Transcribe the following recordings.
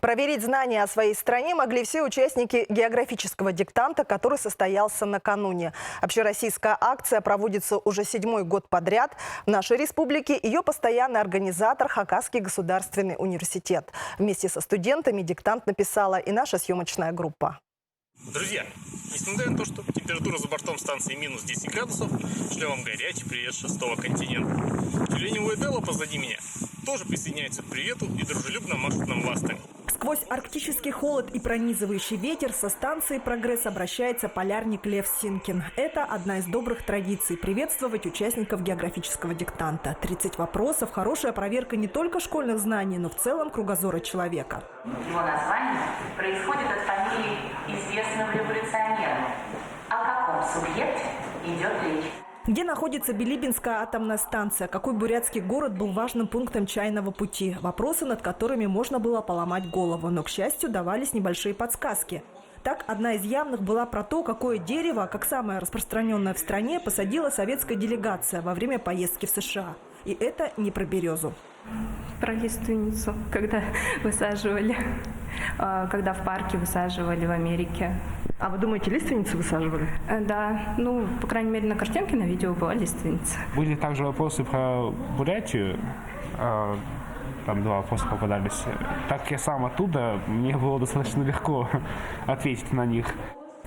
Проверить знания о своей стране могли все участники географического диктанта, который состоялся накануне. Общероссийская акция проводится уже 7-й год подряд. В нашей республике ее постоянный организатор Хакасский государственный университет. Вместе со студентами диктант написала и наша съемочная группа. Друзья, несмотря на то, что температура за бортом станции минус 10 градусов, шлю вам горячий привет с 6-го континента. Тюленевая Делла позади меня тоже присоединяется к привету и дружелюбно машут нам ластами. Сквозь арктический холод и пронизывающий ветер со станции «Прогресс» обращается полярник Лев Синкин. Это одна из добрых традиций – приветствовать участников географического диктанта. 30 вопросов – хорошая проверка не только школьных знаний, но в целом кругозора человека. Его название происходит от фамилии известного революционера. О каком субъекте идет речь? Где находится Билибинская атомная станция? Какой бурятский город был важным пунктом чайного пути? Вопросы, над которыми можно было поломать голову, но, к счастью, давались небольшие подсказки. Так, одна из явных была про то, какое дерево, как самое распространенное в стране, посадила советская делегация во время поездки в США. И это не про березу. Про лиственницу, когда высаживали, когда в парке высаживали в Америке. А вы думаете, лиственницу высаживали? Да, ну, по крайней мере, на картинке, на видео была лиственница. Были также вопросы про Бурятию. Там 2 вопроса попадались. Так я сам оттуда, мне было достаточно легко ответить на них.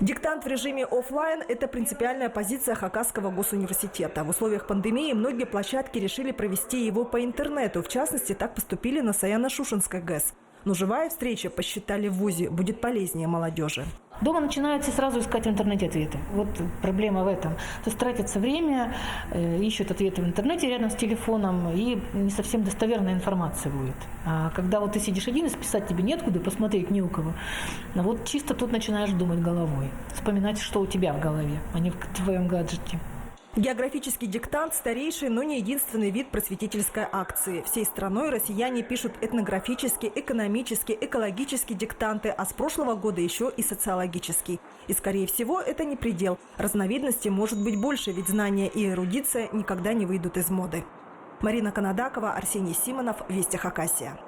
Диктант в режиме офлайн – это принципиальная позиция Хакасского госуниверситета. В условиях пандемии многие площадки решили провести его по интернету. В частности, так поступили на Саяно-Шушенской ГЭС. Но живая встреча, посчитали в ВУЗе, будет полезнее молодежи. Дома начинаются сразу искать в интернете ответы. Вот проблема в этом. То есть тратится время, ищут ответы в интернете рядом с телефоном, и не совсем достоверная информация будет. А когда вот ты сидишь один, и списать тебе неоткуда, посмотреть не у кого, вот чисто тут начинаешь думать головой. Вспоминать, что у тебя в голове, а не в твоем гаджете. Географический диктант – старейший, но не единственный вид просветительской акции. Всей страной россияне пишут этнографический, экономический, экологический диктанты, а с прошлого года еще и социологический. И, скорее всего, это не предел. Разновидностей может быть больше, ведь знания и эрудиция никогда не выйдут из моды. Марина Канадакова, Арсений Симонов, Вести Хакасия.